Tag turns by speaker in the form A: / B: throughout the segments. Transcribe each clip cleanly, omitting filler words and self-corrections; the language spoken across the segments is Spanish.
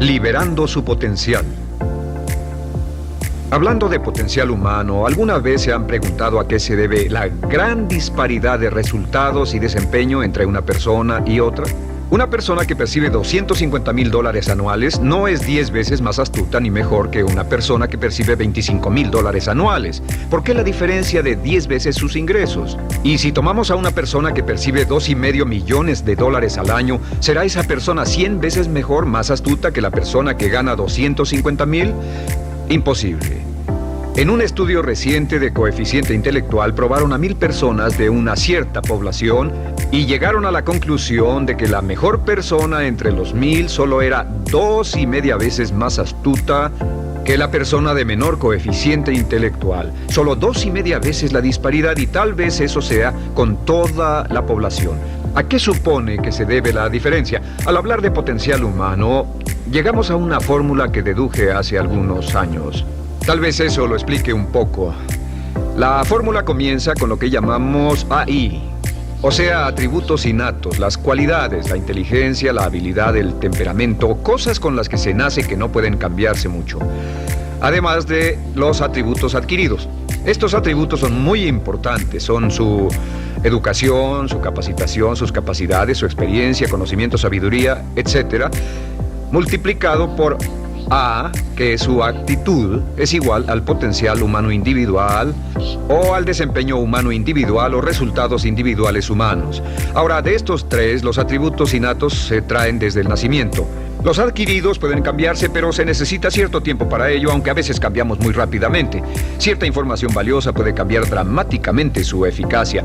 A: Liberando su potencial. Hablando de potencial humano, ¿alguna vez se han preguntado a qué se debe la gran disparidad de resultados y desempeño entre una persona y otra? Una persona que percibe $250,000 anuales no es 10 veces más astuta ni mejor que una persona que percibe $25,000 anuales. ¿Por qué la diferencia de 10 veces sus ingresos? Y si tomamos a una persona que percibe $2,5 millones al año, ¿será esa persona 100 veces mejor, más astuta que la persona que gana $250,000? Imposible. En un estudio reciente de coeficiente intelectual probaron a 1,000 personas de una cierta población y llegaron a la conclusión de que la mejor persona entre los 1,000 solo era 2,5 veces más astuta que la persona de menor coeficiente intelectual. Solo 2,5 veces la disparidad, y tal vez eso sea con toda la población. ¿A qué supone que se debe la diferencia? Al hablar de potencial humano, llegamos a una fórmula que deduje hace algunos años. Tal vez eso lo explique un poco. La fórmula comienza con lo que llamamos AI, o sea, atributos innatos, las cualidades, la inteligencia, la habilidad, el temperamento, cosas con las que se nace que no pueden cambiarse mucho. Además de los atributos adquiridos. Estos atributos son muy importantes, son su educación, su capacitación, sus capacidades, su experiencia, conocimiento, sabiduría, etc., multiplicado por A, que su actitud es igual al potencial humano individual o al desempeño humano individual o resultados individuales humanos. Ahora, de estos tres, los atributos innatos se traen desde el nacimiento. Los adquiridos pueden cambiarse, pero se necesita cierto tiempo para ello, aunque a veces cambiamos muy rápidamente. Cierta información valiosa puede cambiar dramáticamente su eficacia,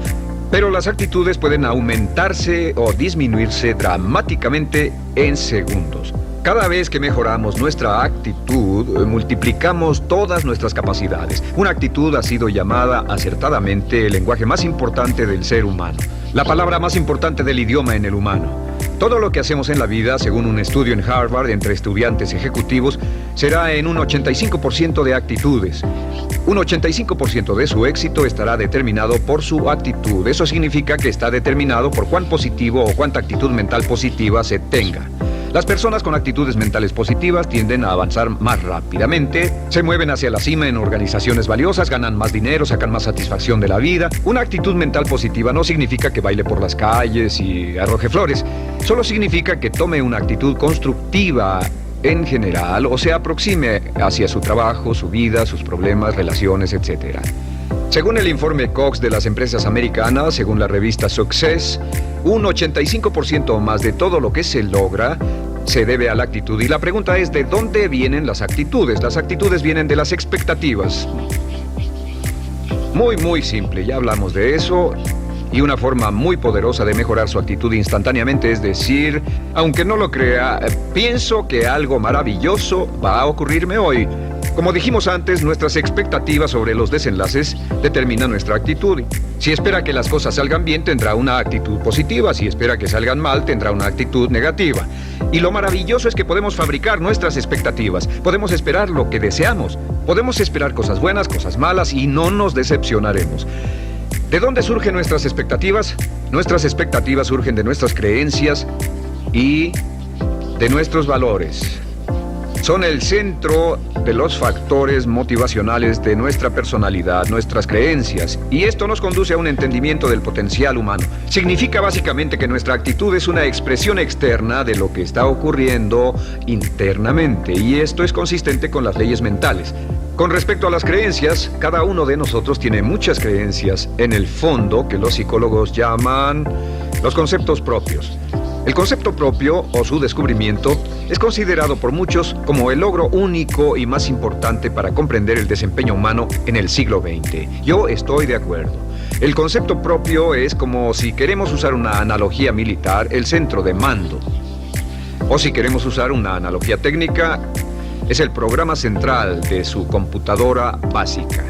A: pero las actitudes pueden aumentarse o disminuirse dramáticamente en segundos. Cada vez que mejoramos nuestra actitud, multiplicamos todas nuestras capacidades. Una actitud ha sido llamada acertadamente el lenguaje más importante del ser humano, la palabra más importante del idioma en el humano. Todo lo que hacemos en la vida, según un estudio en Harvard entre estudiantes ejecutivos, será en un 85% de actitudes. Un 85% de su éxito estará determinado por su actitud. Eso significa que está determinado por cuán positivo o cuánta actitud mental positiva se tenga. Las personas con actitudes mentales positivas tienden a avanzar más rápidamente, se mueven hacia la cima en organizaciones valiosas, ganan más dinero, sacan más satisfacción de la vida. Una actitud mental positiva no significa que baile por las calles y arroje flores. Solo significa que tome una actitud constructiva en general o se aproxime hacia su trabajo, su vida, sus problemas, relaciones, etc. Según el informe Cox de las empresas americanas, según la revista Success, un 85% o más de todo lo que se logra se debe a la actitud. Y la pregunta es, ¿de dónde vienen las actitudes? Las actitudes vienen de las expectativas. Muy simple, ya hablamos de eso. Y una forma muy poderosa de mejorar su actitud instantáneamente es decir, aunque no lo crea, pienso que algo maravilloso va a ocurrirme hoy. Como dijimos antes, nuestras expectativas sobre los desenlaces determinan nuestra actitud. Si espera que las cosas salgan bien, tendrá una actitud positiva. Si espera que salgan mal, tendrá una actitud negativa. Y lo maravilloso es que podemos fabricar nuestras expectativas. Podemos esperar lo que deseamos. Podemos esperar cosas buenas, cosas malas, y no nos decepcionaremos. ¿De dónde surgen nuestras expectativas? Nuestras expectativas surgen de nuestras creencias y de nuestros valores. Son el centro de los factores motivacionales de nuestra personalidad, nuestras creencias, y esto nos conduce a un entendimiento del potencial humano. Significa básicamente que nuestra actitud es una expresión externa de lo que está ocurriendo internamente, y esto es consistente con las leyes mentales. Con respecto a las creencias, cada uno de nosotros tiene muchas creencias en el fondo que los psicólogos llaman los conceptos propios. El concepto propio, o su descubrimiento, es considerado por muchos como el logro único y más importante para comprender el desempeño humano en el siglo XX. Yo estoy de acuerdo. El concepto propio es como, si queremos usar una analogía militar, el centro de mando. O si queremos usar una analogía técnica, es el programa central de su computadora básica.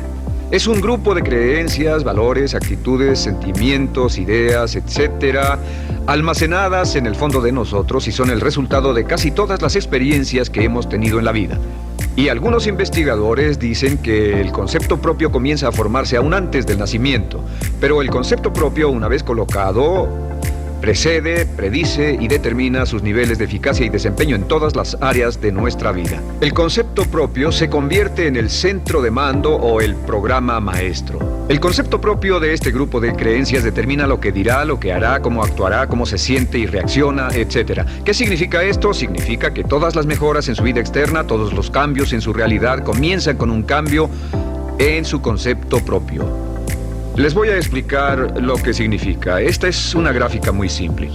A: Es un grupo de creencias, valores, actitudes, sentimientos, ideas, etcétera, almacenadas en el fondo de nosotros y son el resultado de casi todas las experiencias que hemos tenido en la vida. Y algunos investigadores dicen que el concepto propio comienza a formarse aún antes del nacimiento, pero el concepto propio, una vez colocado, Precede, predice y determina sus niveles de eficacia y desempeño en todas las áreas de nuestra vida. El concepto propio se convierte en el centro de mando o el programa maestro. El concepto propio de este grupo de creencias determina lo que dirá, lo que hará, cómo actuará, cómo se siente y reacciona, etc. ¿Qué significa esto? Significa que todas las mejoras en su vida externa, todos los cambios en su realidad comienzan con un cambio en su concepto propio. Les voy a explicar lo que significa. Esta es una gráfica muy simple.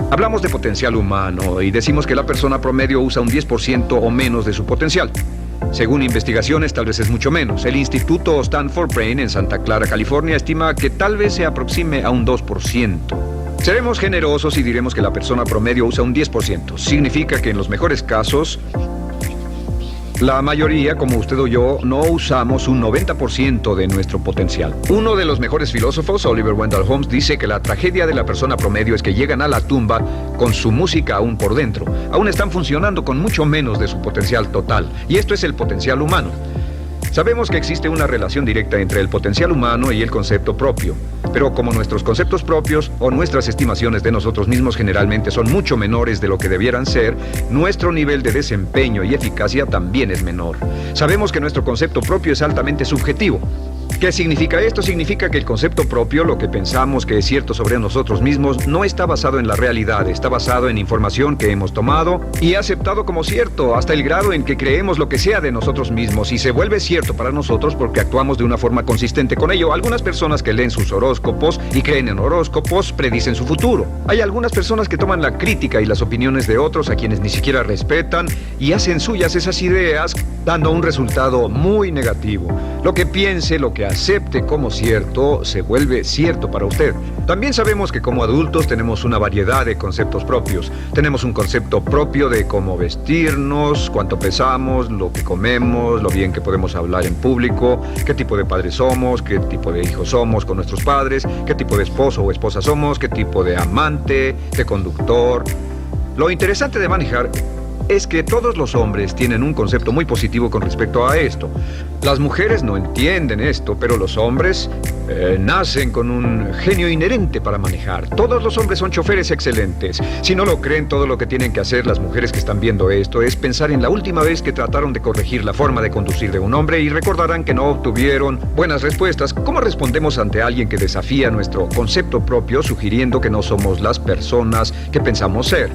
A: Hablamos de potencial humano y decimos que la persona promedio usa un 10% o menos de su potencial. Según investigaciones, tal vez es mucho menos. El Instituto Stanford Brain en Santa Clara, California, estima que tal vez se aproxime a un 2%. Seremos generosos y diremos que la persona promedio usa un 10%. Significa que en los mejores casos, la mayoría, como usted o yo, no usamos un 90% de nuestro potencial. Uno de los mejores filósofos, Oliver Wendell Holmes, dice que la tragedia de la persona promedio es que llegan a la tumba con su música aún por dentro. Aún están funcionando con mucho menos de su potencial total. Y esto es el potencial humano. Sabemos que existe una relación directa entre el potencial humano y el concepto propio, pero como nuestros conceptos propios o nuestras estimaciones de nosotros mismos generalmente son mucho menores de lo que debieran ser, nuestro nivel de desempeño y eficacia también es menor. Sabemos que nuestro concepto propio es altamente subjetivo. ¿Qué significa esto? Significa que el concepto propio, lo que pensamos que es cierto sobre nosotros mismos, no está basado en la realidad, está basado en información que hemos tomado y aceptado como cierto, hasta el grado en que creemos lo que sea de nosotros mismos y se vuelve cierto para nosotros porque actuamos de una forma consistente con ello. Algunas personas que leen sus horóscopos y creen en horóscopos predicen su futuro. Hay algunas personas que toman la crítica y las opiniones de otros a quienes ni siquiera respetan y hacen suyas esas ideas, dando un resultado muy negativo. Lo que piense, lo que acepte como cierto, se vuelve cierto para usted. También sabemos que como adultos tenemos una variedad de conceptos propios. Tenemos un concepto propio de cómo vestirnos, cuánto pesamos, lo que comemos, lo bien que podemos hablar en público, qué tipo de padres somos, qué tipo de hijos somos con nuestros padres, qué tipo de esposo o esposa somos, qué tipo de amante, de conductor. Lo interesante de manejar es que todos los hombres tienen un concepto muy positivo con respecto a esto. Las mujeres no entienden esto, pero los hombres nacen con un genio inherente para manejar. Todos los hombres son choferes excelentes. Si no lo creen, todo lo que tienen que hacer las mujeres que están viendo esto es pensar en la última vez que trataron de corregir la forma de conducir de un hombre y recordarán que no obtuvieron buenas respuestas. ¿Cómo respondemos ante alguien que desafía nuestro concepto propio, sugiriendo que no somos las personas que pensamos ser?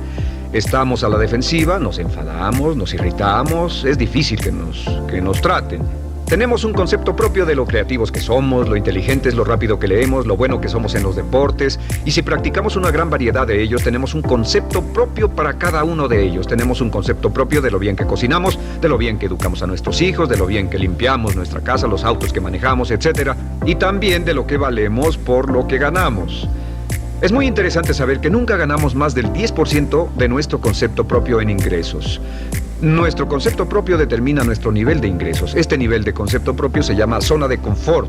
A: Estamos a la defensiva, nos enfadamos, nos irritamos, es difícil que nos traten. Tenemos un concepto propio de lo creativos que somos, lo inteligentes, lo rápido que leemos, lo bueno que somos en los deportes, y si practicamos una gran variedad de ellos, tenemos un concepto propio para cada uno de ellos. Tenemos un concepto propio de lo bien que cocinamos, de lo bien que educamos a nuestros hijos, de lo bien que limpiamos nuestra casa, los autos que manejamos, etc. Y también de lo que valemos por lo que ganamos. Es muy interesante saber que nunca ganamos más del 10% de nuestro concepto propio en ingresos. Nuestro concepto propio determina nuestro nivel de ingresos. Este nivel de concepto propio se llama zona de confort.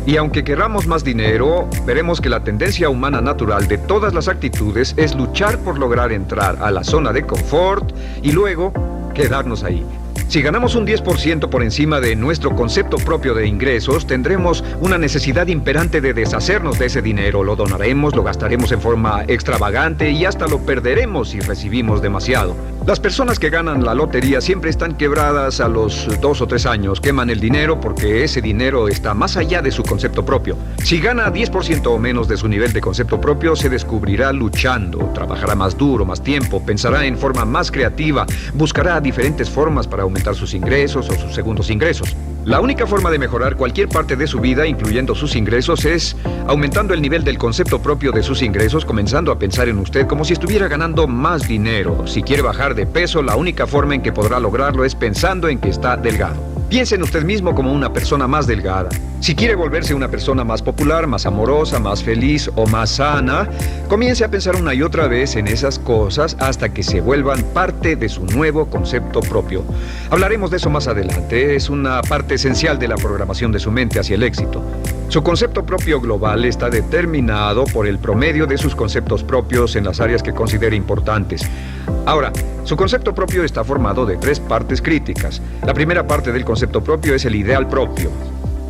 A: Y aunque queramos más dinero, veremos que la tendencia humana natural de todas las actitudes es luchar por lograr entrar a la zona de confort y luego quedarnos ahí. Si ganamos un 10% por encima de nuestro concepto propio de ingresos, tendremos una necesidad imperante de deshacernos de ese dinero. Lo donaremos, lo gastaremos en forma extravagante y hasta lo perderemos si recibimos demasiado. Las personas que ganan la lotería siempre están quebradas a los 2 o 3 años. Queman el dinero porque ese dinero está más allá de su concepto propio. Si gana 10% o menos de su nivel de concepto propio, se descubrirá luchando, trabajará más duro, más tiempo, pensará en forma más creativa, buscará diferentes formas para aumentar sus ingresos o sus segundos ingresos. La única forma de mejorar cualquier parte de su vida, incluyendo sus ingresos, es aumentando el nivel del concepto propio de sus ingresos, comenzando a pensar en usted como si estuviera ganando más dinero. Si quiere bajar de peso, la única forma en que podrá lograrlo es pensando en que está delgado. Piense en usted mismo como una persona más delgada. Si quiere volverse una persona más popular, más amorosa, más feliz o más sana, comience a pensar una y otra vez en esas cosas hasta que se vuelvan parte de su nuevo concepto propio. Hablaremos de eso más adelante. Es una parte esencial de la programación de su mente hacia el éxito. Su concepto propio global está determinado por el promedio de sus conceptos propios en las áreas que considere importantes. Ahora, su concepto propio está formado de 3 partes críticas. La primera parte del concepto propio es el ideal propio.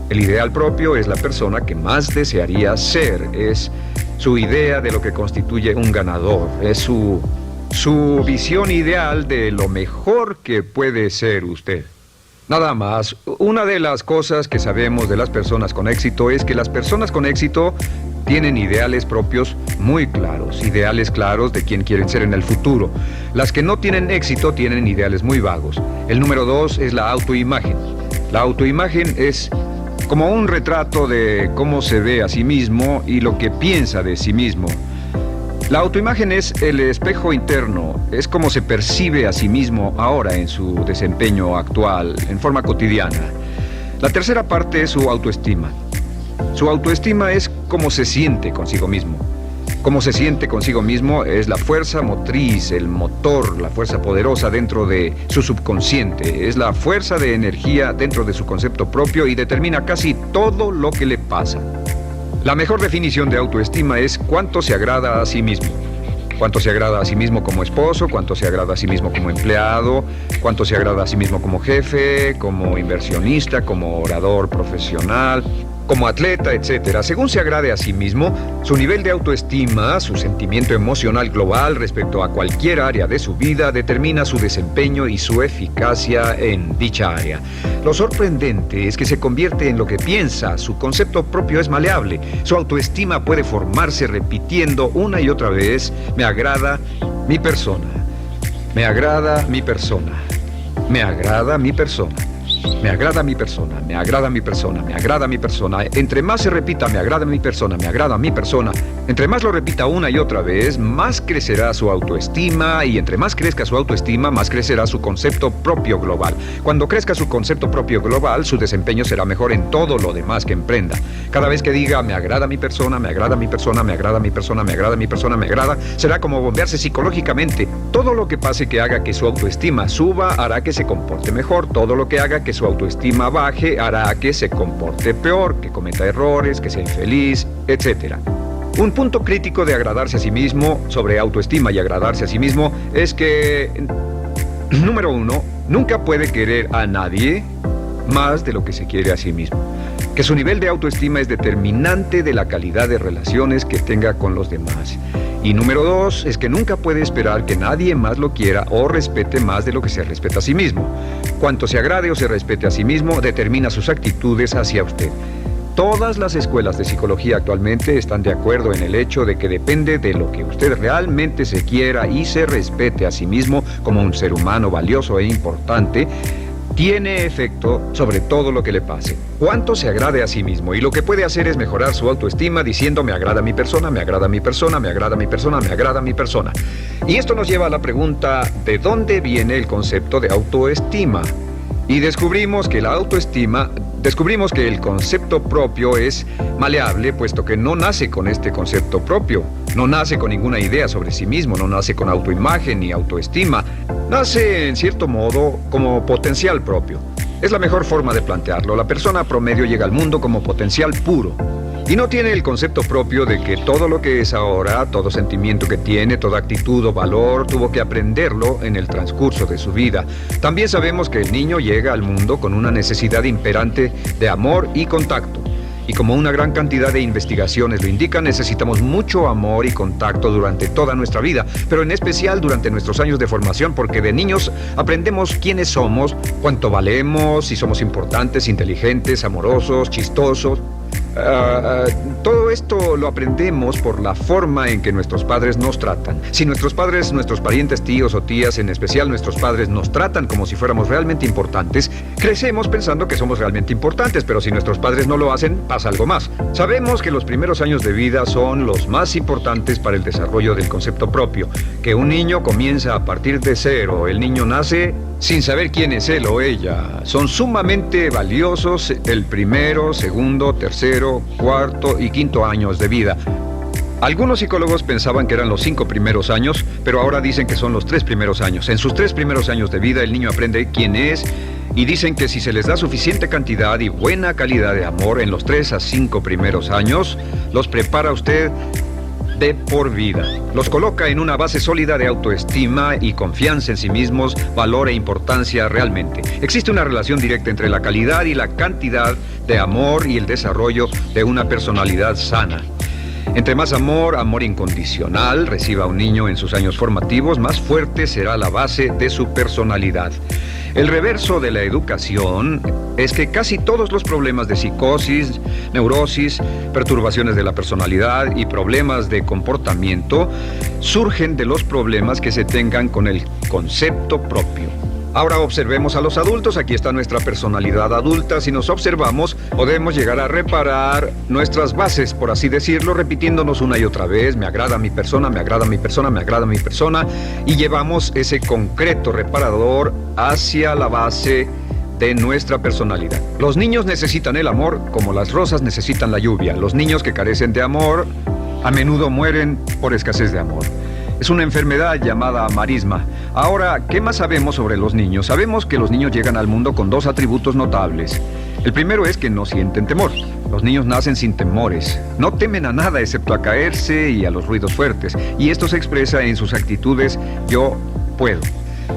A: El ideal propio es la persona que más desearía ser, es su idea de lo que constituye un ganador, es su visión ideal de lo mejor que puede ser usted. Nada más, una de las cosas que sabemos de las personas con éxito es que las personas con éxito tienen ideales propios muy claros, ideales claros de quién quieren ser en el futuro. Las que no tienen éxito tienen ideales muy vagos. El número 2 es la autoimagen. La autoimagen es como un retrato de cómo se ve a sí mismo y lo que piensa de sí mismo. La autoimagen es el espejo interno, es como se percibe a sí mismo ahora en su desempeño actual, en forma cotidiana. La tercera parte es su autoestima. Su autoestima es cómo se siente consigo mismo. Cómo se siente consigo mismo es la fuerza motriz, el motor, la fuerza poderosa dentro de su subconsciente. Es la fuerza de energía dentro de su concepto propio y determina casi todo lo que le pasa. La mejor definición de autoestima es cuánto se agrada a sí mismo. Cuánto se agrada a sí mismo como esposo, cuánto se agrada a sí mismo como empleado, cuánto se agrada a sí mismo como jefe, como inversionista, como orador profesional, como atleta, etc. Según se agrade a sí mismo, su nivel de autoestima, su sentimiento emocional global respecto a cualquier área de su vida determina su desempeño y su eficacia en dicha área. Lo sorprendente es que se convierte en lo que piensa, su concepto propio es maleable, su autoestima puede formarse repitiendo una y otra vez: me agrada mi persona, me agrada mi persona, me agrada mi persona. Me agrada mi persona, me agrada mi persona, me agrada mi persona. Entre más se repita, me agrada mi persona, me agrada mi persona, entre más lo repita una y otra vez, más crecerá su autoestima, y entre más crezca su autoestima, más crecerá su concepto propio global. Cuando crezca su concepto propio global, su desempeño será mejor en todo lo demás que emprenda. Cada vez que diga, me agrada mi persona, me agrada mi persona, me agrada mi persona, me agrada mi persona, me agrada, será como bombearse psicológicamente. Todo lo que pase que haga que su autoestima suba, hará que se comporte mejor. Todo lo que haga que su autoestima baje, hará que se comporte peor, que cometa errores, que sea infeliz, etc. Un punto crítico de agradarse a sí mismo, sobre autoestima y agradarse a sí mismo, es que, número 1, nunca puede querer a nadie más de lo que se quiere a sí mismo. Que su nivel de autoestima es determinante de la calidad de relaciones que tenga con los demás. Y número 2 es que nunca puede esperar que nadie más lo quiera o respete más de lo que se respeta a sí mismo. Cuanto se agrade o se respete a sí mismo determina sus actitudes hacia usted. Todas las escuelas de psicología actualmente están de acuerdo en el hecho de que depende de lo que usted realmente se quiera y se respete a sí mismo como un ser humano valioso e importante, tiene efecto sobre todo lo que le pase. Cuánto se agrade a sí mismo, y lo que puede hacer es mejorar su autoestima diciendo: me agrada mi persona, me agrada mi persona, me agrada mi persona, me agrada mi persona. Y esto nos lleva a la pregunta: ¿de dónde viene el concepto de autoestima? Y descubrimos que el concepto propio es maleable, puesto que no nace con este concepto propio, no nace con ninguna idea sobre sí mismo, no nace con autoimagen ni autoestima, nace en cierto modo como potencial propio. Es la mejor forma de plantearlo. La persona promedio llega al mundo como potencial puro y no tiene el concepto propio de que todo lo que es ahora, todo sentimiento que tiene, toda actitud o valor, tuvo que aprenderlo en el transcurso de su vida. También sabemos que el niño llega al mundo con una necesidad imperante de amor y contacto. Y como una gran cantidad de investigaciones lo indican, necesitamos mucho amor y contacto durante toda nuestra vida, pero en especial durante nuestros años de formación, porque de niños aprendemos quiénes somos, cuánto valemos, si somos importantes, inteligentes, amorosos, chistosos. Todo esto lo aprendemos por la forma en que nuestros padres nos tratan. Si nuestros padres, nuestros parientes, tíos o tías, en especial nuestros padres, nos tratan como si fuéramos realmente importantes, crecemos pensando que somos realmente importantes, pero si nuestros padres no lo hacen, pasa algo más. Sabemos que los primeros años de vida son los más importantes para el desarrollo del concepto propio, que un niño comienza a partir de cero. El niño nace sin saber quién es él o ella. Son sumamente valiosos el primero, segundo, tercero, cuarto y quinto años de vida. Algunos psicólogos pensaban que eran los 5 primeros años, pero ahora dicen que son los 3 primeros años. En sus 3 primeros años de vida el niño aprende quién es, y dicen que si se les da suficiente cantidad y buena calidad de amor en los 3 a 5 primeros años, los prepara usted de por vida. Los coloca en una base sólida de autoestima y confianza en sí mismos, valor e importancia realmente. Existe una relación directa entre la calidad y la cantidad de amor y el desarrollo de una personalidad sana. Entre más amor, amor incondicional, reciba un niño en sus años formativos, más fuerte será la base de su personalidad. El reverso de la educación es que casi todos los problemas de psicosis, neurosis, perturbaciones de la personalidad y problemas de comportamiento surgen de los problemas que se tengan con el concepto propio. Ahora observemos a los adultos. Aquí está nuestra personalidad adulta. Si nos observamos, podemos llegar a reparar nuestras bases, por así decirlo, repitiéndonos una y otra vez: me agrada mi persona, me agrada mi persona, me agrada mi persona, y llevamos ese concreto reparador hacia la base de nuestra personalidad. Los niños necesitan el amor como las rosas necesitan la lluvia. Los niños que carecen de amor a menudo mueren por escasez de amor. Es una enfermedad llamada marisma. Ahora, ¿qué más sabemos sobre los niños? Sabemos que los niños llegan al mundo con dos atributos notables. El primero es que no sienten temor. Los niños nacen sin temores. No temen a nada excepto a caerse y a los ruidos fuertes. Y esto se expresa en sus actitudes: yo puedo.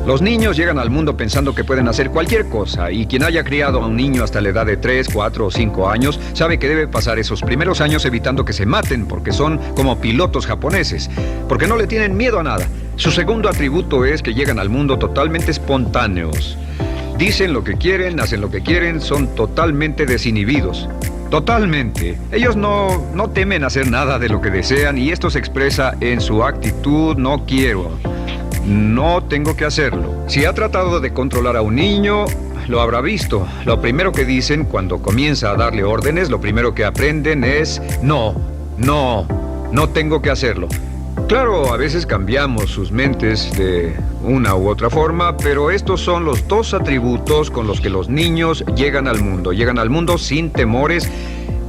A: Los niños llegan al mundo pensando que pueden hacer cualquier cosa, y quien haya criado a un niño hasta la edad de 3, 4 o 5 años sabe que debe pasar esos primeros años evitando que se maten, porque son como pilotos japoneses, porque no le tienen miedo a nada. Su segundo atributo es que llegan al mundo totalmente espontáneos. Dicen lo que quieren, hacen lo que quieren, son totalmente desinhibidos. Totalmente. Ellos no temen hacer nada de lo que desean, y esto se expresa en su actitud: no quiero. No tengo que hacerlo. Si ha tratado de controlar a un niño, lo habrá visto. Lo primero que dicen cuando comienza a darle órdenes, lo primero que aprenden es: no tengo que hacerlo. Claro, a veces cambiamos sus mentes de una u otra forma, pero estos son los dos atributos con los que los niños llegan al mundo. Llegan al mundo sin temores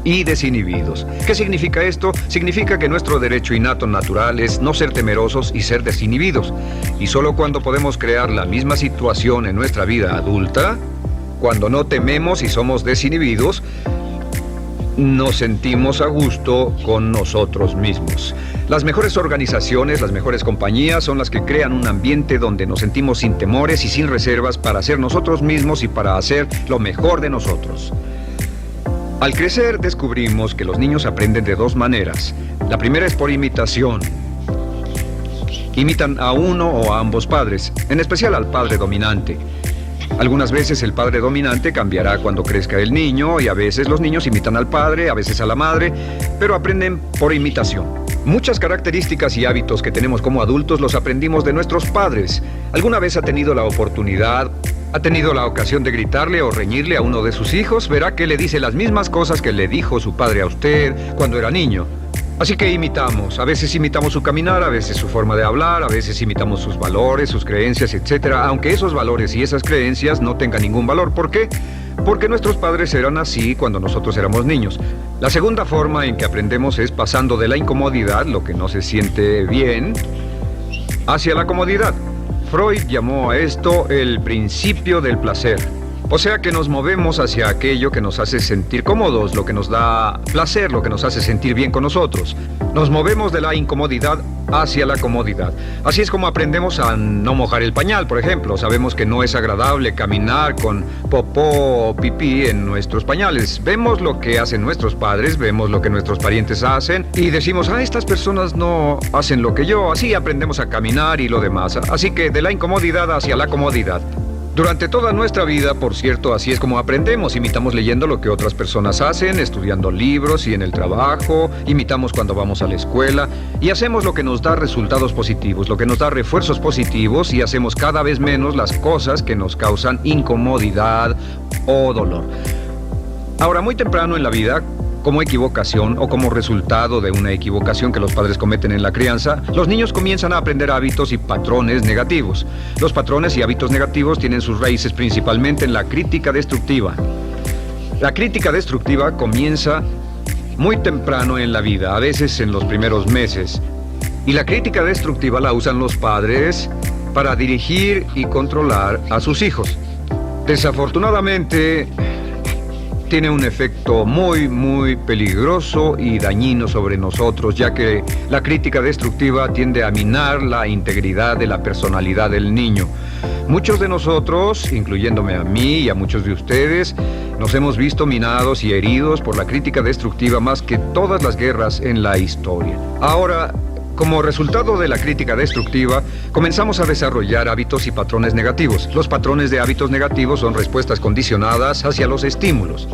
A: y desinhibidos. ¿Qué significa esto? Significa que nuestro derecho innato natural es no ser temerosos y ser desinhibidos. Y solo cuando podemos crear la misma situación en nuestra vida adulta, cuando no tememos y somos desinhibidos, nos sentimos a gusto con nosotros mismos. Las mejores organizaciones, las mejores compañías son las que crean un ambiente donde nos sentimos sin temores y sin reservas para ser nosotros mismos y para hacer lo mejor de nosotros. Al crecer descubrimos que los niños aprenden de dos maneras. La primera es por imitación. Imitan a uno o a ambos padres, en especial al padre dominante. Algunas veces el padre dominante cambiará cuando crezca el niño, y a veces los niños imitan al padre, a veces a la madre, pero aprenden por imitación. Muchas características y hábitos que tenemos como adultos los aprendimos de nuestros padres. ¿Alguna vez ha tenido la ocasión de gritarle o reñirle a uno de sus hijos? Verá que le dice las mismas cosas que le dijo su padre a usted cuando era niño. Así que imitamos. A veces imitamos su caminar, a veces su forma de hablar, a veces imitamos sus valores, sus creencias, etc. Aunque esos valores y esas creencias no tengan ningún valor. ¿Por qué? Porque nuestros padres eran así cuando nosotros éramos niños. La segunda forma en que aprendemos es pasando de la incomodidad, lo que no se siente bien, hacia la comodidad. Freud llamó a esto el principio del placer. O sea que nos movemos hacia aquello que nos hace sentir cómodos, lo que nos da placer, lo que nos hace sentir bien con nosotros. Nos movemos de la incomodidad hacia la comodidad. Así es como aprendemos a no mojar el pañal, por ejemplo. Sabemos que no es agradable caminar con popó o pipí en nuestros pañales. Vemos lo que hacen nuestros padres, vemos lo que nuestros parientes hacen y decimos: estas personas no hacen lo que yo. Así aprendemos a caminar y lo demás. Así que de la incomodidad hacia la comodidad. Durante toda nuestra vida, por cierto, así es como aprendemos. Imitamos leyendo lo que otras personas hacen, estudiando libros y en el trabajo, imitamos cuando vamos a la escuela y hacemos lo que nos da resultados positivos, lo que nos da refuerzos positivos, y hacemos cada vez menos las cosas que nos causan incomodidad o dolor. Ahora, muy temprano en la vida, como equivocación o como resultado de una equivocación que los padres cometen en la crianza, los niños comienzan a aprender hábitos y patrones negativos. Los patrones y hábitos negativos tienen sus raíces principalmente en la crítica destructiva. La crítica destructiva comienza muy temprano en la vida, a veces en los primeros meses. Y la crítica destructiva la usan los padres para dirigir y controlar a sus hijos. Desafortunadamente, tiene un efecto muy peligroso y dañino sobre nosotros, ya que la crítica destructiva tiende a minar la integridad de la personalidad del niño. Muchos de nosotros, incluyéndome a mí y a muchos de ustedes, nos hemos visto minados y heridos por la crítica destructiva más que todas las guerras en la historia. Ahora, como resultado de la crítica destructiva, comenzamos a desarrollar hábitos y patrones negativos. Los patrones de hábitos negativos son respuestas condicionadas hacia los estímulos.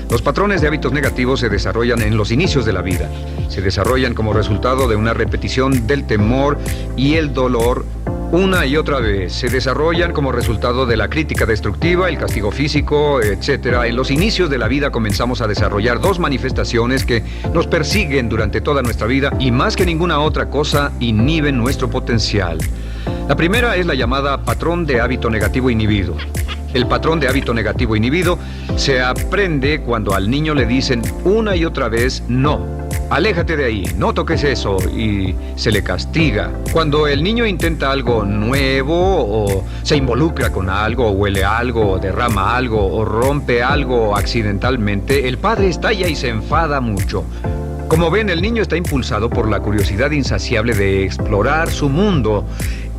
A: Los patrones de hábitos negativos se desarrollan en los inicios de la vida. Se desarrollan como resultado de una repetición del temor y el dolor una y otra vez. Se desarrollan como resultado de la crítica destructiva, el castigo físico, etc. En los inicios de la vida comenzamos a desarrollar dos manifestaciones que nos persiguen durante toda nuestra vida y más que ninguna otra cosa inhiben nuestro potencial. La primera es la llamada patrón de hábito negativo inhibido. El patrón de hábito negativo inhibido se aprende cuando al niño le dicen una y otra vez no. Aléjate de ahí, no toques eso, y se le castiga. Cuando el niño intenta algo nuevo o se involucra con algo, o huele algo, o derrama algo, o rompe algo accidentalmente, el padre estalla y se enfada mucho. Como ven, el niño está impulsado por la curiosidad insaciable de explorar su mundo.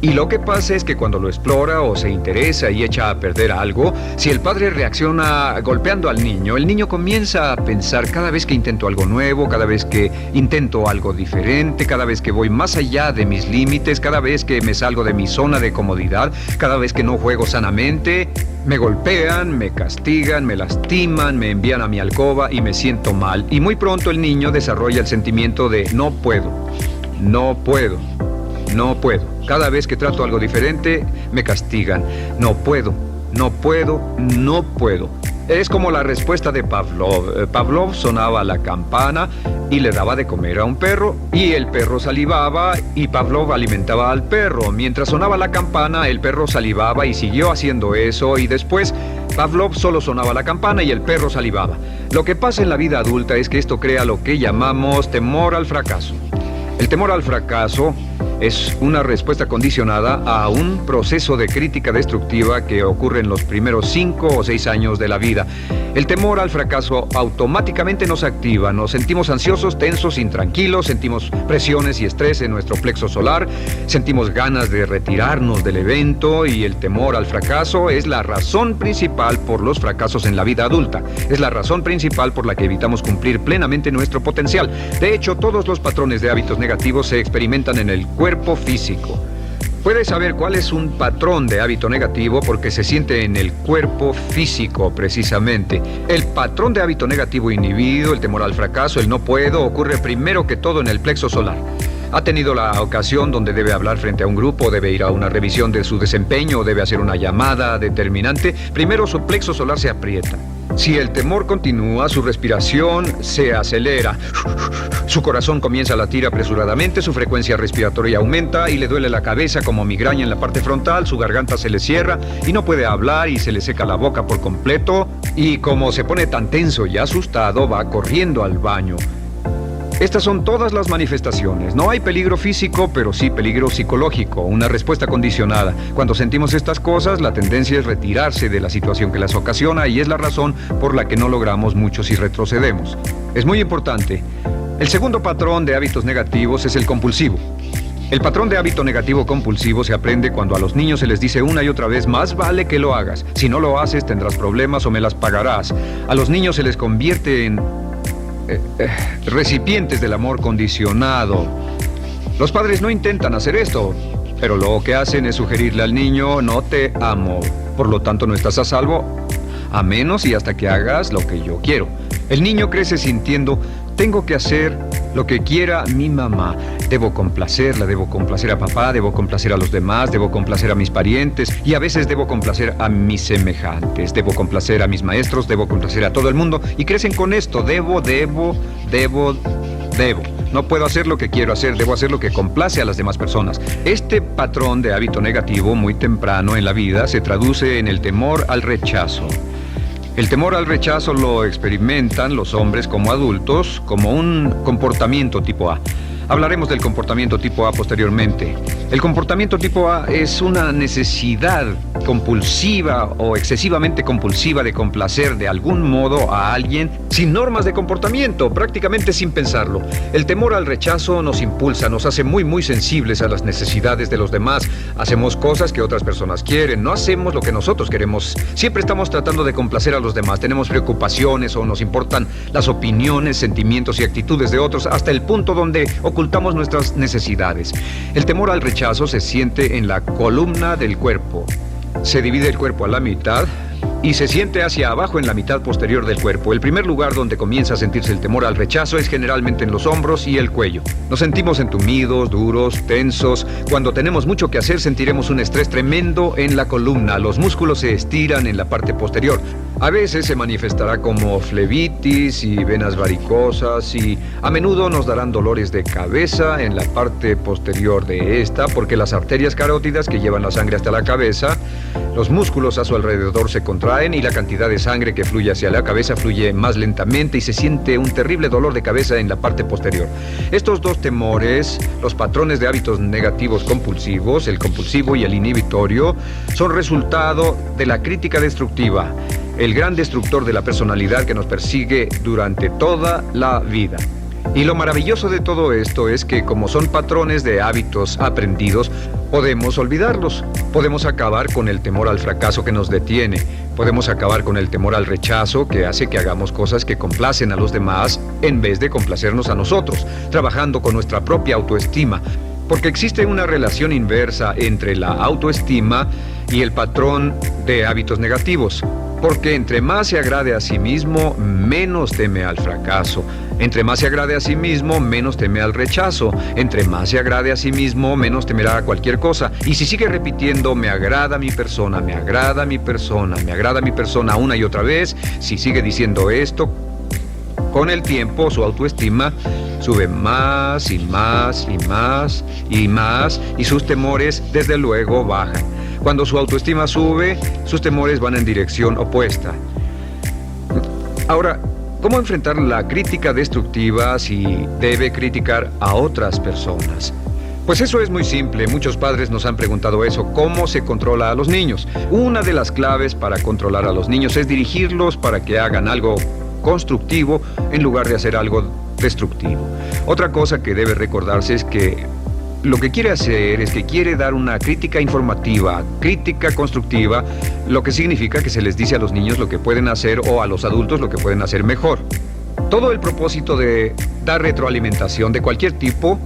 A: Y lo que pasa es que cuando lo explora o se interesa y echa a perder algo, si el padre reacciona golpeando al niño, el niño comienza a pensar cada vez que intento algo nuevo, cada vez que intento algo diferente, cada vez que voy más allá de mis límites, cada vez que me salgo de mi zona de comodidad, cada vez que no juego sanamente, me golpean, me castigan, me lastiman, me envían a mi alcoba y me siento mal. Y muy pronto el niño desarrolla el sentimiento de no puedo, no puedo. No puedo. Cada vez que trato algo diferente, me castigan. No puedo, no puedo, no puedo. Es como la respuesta de Pavlov. Pavlov sonaba la campana y le daba de comer a un perro, y el perro salivaba y Pavlov alimentaba al perro. Mientras sonaba la campana, el perro salivaba y siguió haciendo eso, y después Pavlov solo sonaba la campana y el perro salivaba. Lo que pasa en la vida adulta es que esto crea lo que llamamos temor al fracaso. El temor al fracaso es una respuesta condicionada a un proceso de crítica destructiva que ocurre en los primeros 5 o 6 años de la vida. El temor al fracaso automáticamente nos activa, nos sentimos ansiosos, tensos, intranquilos, sentimos presiones y estrés en nuestro plexo solar, sentimos ganas de retirarnos del evento, y el temor al fracaso es la razón principal por los fracasos en la vida adulta. Es la razón principal por la que evitamos cumplir plenamente nuestro potencial. De hecho, todos los patrones de hábitos negativos se experimentan en el cuerpo físico. Puedes saber cuál es un patrón de hábito negativo porque se siente en el cuerpo físico, precisamente. El patrón de hábito negativo inhibido, el temor al fracaso, el no puedo, ocurre primero que todo en el plexo solar. Ha tenido la ocasión donde debe hablar frente a un grupo, debe ir a una revisión de su desempeño o debe hacer una llamada determinante. Primero su plexo solar se aprieta. Si el temor continúa, su respiración se acelera. Su corazón comienza a latir apresuradamente, su frecuencia respiratoria aumenta y le duele la cabeza como migraña en la parte frontal, su garganta se le cierra y no puede hablar y se le seca la boca por completo. Y como se pone tan tenso y asustado, va corriendo al baño. Estas son todas las manifestaciones. No hay peligro físico, pero sí peligro psicológico, una respuesta condicionada. Cuando sentimos estas cosas, la tendencia es retirarse de la situación que las ocasiona, y es la razón por la que no logramos mucho si retrocedemos. Es muy importante. El segundo patrón de hábitos negativos es el compulsivo. El patrón de hábito negativo compulsivo se aprende cuando a los niños se les dice una y otra vez: más vale que lo hagas. Si no lo haces, tendrás problemas o me las pagarás. A los niños se les convierte en recipientes del amor condicionado. Los padres no intentan hacer esto, pero lo que hacen es sugerirle al niño: no te amo, por lo tanto no estás a salvo, a menos y hasta que hagas lo que yo quiero. El niño crece sintiendo: tengo que hacer lo que quiera mi mamá. Debo complacerla, debo complacer a papá, debo complacer a los demás, debo complacer a mis parientes y a veces debo complacer a mis semejantes, debo complacer a mis maestros, debo complacer a todo el mundo, y crecen con esto: debo. No puedo hacer lo que quiero hacer, debo hacer lo que complace a las demás personas. Este patrón de hábito negativo muy temprano en la vida se traduce en el temor al rechazo. El temor al rechazo lo experimentan los hombres como adultos como un comportamiento tipo A. Hablaremos del comportamiento tipo A posteriormente. El comportamiento tipo A es una necesidad compulsiva o excesivamente compulsiva de complacer de algún modo a alguien sin normas de comportamiento, prácticamente sin pensarlo. El temor al rechazo nos impulsa, nos hace muy sensibles a las necesidades de los demás. Hacemos cosas que otras personas quieren, no hacemos lo que nosotros queremos. Siempre estamos tratando de complacer a los demás. Tenemos preocupaciones o nos importan las opiniones, sentimientos y actitudes de otros hasta el punto donde ocultamos nuestras necesidades. El temor al rechazo se siente en la columna del cuerpo. Se divide el cuerpo a la mitad y se siente hacia abajo en la mitad posterior del cuerpo. El primer lugar donde comienza a sentirse el temor al rechazo es generalmente en los hombros y el cuello. Nos sentimos entumidos, duros, tensos. Cuando tenemos mucho que hacer sentiremos un estrés tremendo en la columna. Los músculos se estiran en la parte posterior. A veces se manifestará como flebitis y venas varicosas y a menudo nos darán dolores de cabeza en la parte posterior de esta porque las arterias carótidas que llevan la sangre hasta la cabeza, los músculos a su alrededor se contraen y la cantidad de sangre que fluye hacia la cabeza fluye más lentamente y se siente un terrible dolor de cabeza en la parte posterior. Estos dos temores, los patrones de hábitos negativos compulsivos, el compulsivo y el inhibitorio, son resultado de la crítica destructiva, el gran destructor de la personalidad que nos persigue durante toda la vida. Y lo maravilloso de todo esto es que como son patrones de hábitos aprendidos, podemos olvidarlos. Podemos acabar con el temor al fracaso que nos detiene. Podemos acabar con el temor al rechazo que hace que hagamos cosas que complacen a los demás en vez de complacernos a nosotros, trabajando con nuestra propia autoestima. Porque existe una relación inversa entre la autoestima y el patrón de hábitos negativos. Porque entre más se agrade a sí mismo, menos teme al fracaso. Entre más se agrade a sí mismo, menos teme al rechazo. Entre más se agrade a sí mismo, menos temerá a cualquier cosa. Y si sigue repitiendo, me agrada mi persona, me agrada mi persona, me agrada mi persona una y otra vez, si sigue diciendo esto, con el tiempo su autoestima sube más y más y más y más y sus temores desde luego bajan. Cuando su autoestima sube, sus temores van en dirección opuesta. Ahora, ¿cómo enfrentar la crítica destructiva si debe criticar a otras personas? Pues eso es muy simple. Muchos padres nos han preguntado eso. ¿Cómo se controla a los niños? Una de las claves para controlar a los niños es dirigirlos para que hagan algo constructivo en lugar de hacer algo destructivo. Otra cosa que debe recordarse es que lo que quiere hacer es que quiere dar una crítica informativa, crítica constructiva, lo que significa que se les dice a los niños lo que pueden hacer o a los adultos lo que pueden hacer mejor. Todo el propósito de dar retroalimentación de cualquier tipo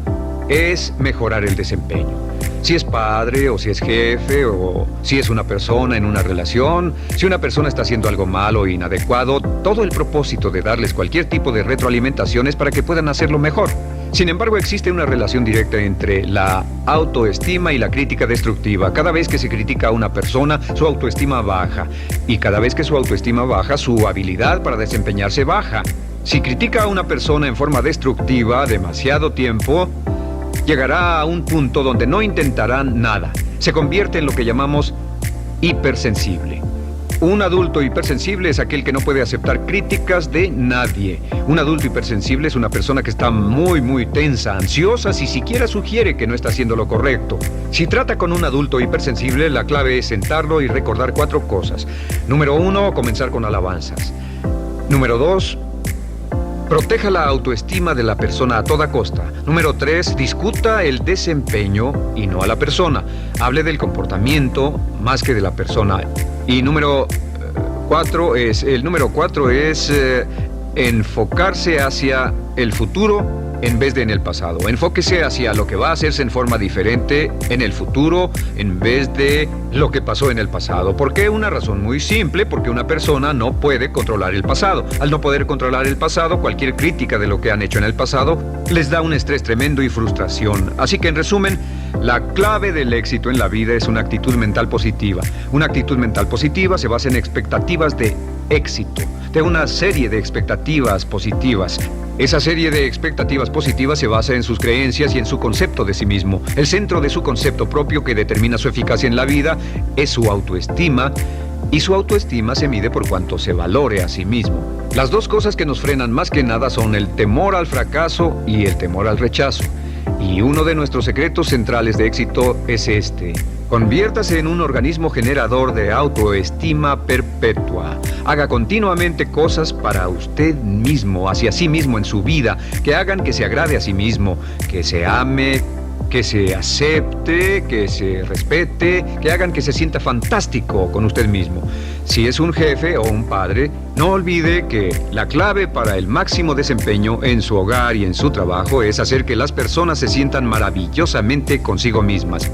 A: es mejorar el desempeño. Si es padre o si es jefe o si es una persona en una relación, si una persona está haciendo algo malo o inadecuado, todo el propósito de darles cualquier tipo de retroalimentación es para que puedan hacerlo mejor. Sin embargo, existe una relación directa entre la autoestima y la crítica destructiva. Cada vez que se critica a una persona, su autoestima baja. Y cada vez que su autoestima baja, su habilidad para desempeñarse baja. Si critica a una persona en forma destructiva demasiado tiempo, llegará a un punto donde no intentarán nada. Se convierte en lo que llamamos hipersensible. Un adulto hipersensible es aquel que no puede aceptar críticas de nadie. Un adulto hipersensible es una persona que está muy tensa, ansiosa, si siquiera sugiere que no está haciendo lo correcto. Si trata con un adulto hipersensible, la clave es sentarlo y recordar 4 cosas. Número 1, comenzar con alabanzas. Número 2, proteja la autoestima de la persona a toda costa. Número 3, discuta el desempeño y no a la persona. Hable del comportamiento más que de la persona. Y número 4 es enfocarse hacia el futuro en vez de en el pasado. Enfóquese hacia lo que va a hacerse en forma diferente en el futuro en vez de lo que pasó en el pasado. ¿Por qué? Una razón muy simple, porque una persona no puede controlar el pasado. Al no poder controlar el pasado, cualquier crítica de lo que han hecho en el pasado les da un estrés tremendo y frustración. Así que en resumen, la clave del éxito en la vida es una actitud mental positiva. Una actitud mental positiva se basa en expectativas de éxito, de una serie de expectativas positivas. Esa serie de expectativas positivas se basa en sus creencias y en su concepto de sí mismo. El centro de su concepto propio que determina su eficacia en la vida es su autoestima Y su autoestima se mide por cuanto se valore a sí mismo. Las dos cosas que nos frenan más que nada son el temor al fracaso y el temor al rechazo. Y uno de nuestros secretos centrales de éxito es este: conviértase en un organismo generador de autoestima perpetua. Haga continuamente cosas para usted mismo, hacia sí mismo en su vida, que hagan que se agrade a sí mismo, que se ame, que se acepte, que se respete, que hagan que se sienta fantástico con usted mismo. Si es un jefe o un padre, no olvide que la clave para el máximo desempeño en su hogar y en su trabajo es hacer que las personas se sientan maravillosamente consigo mismas.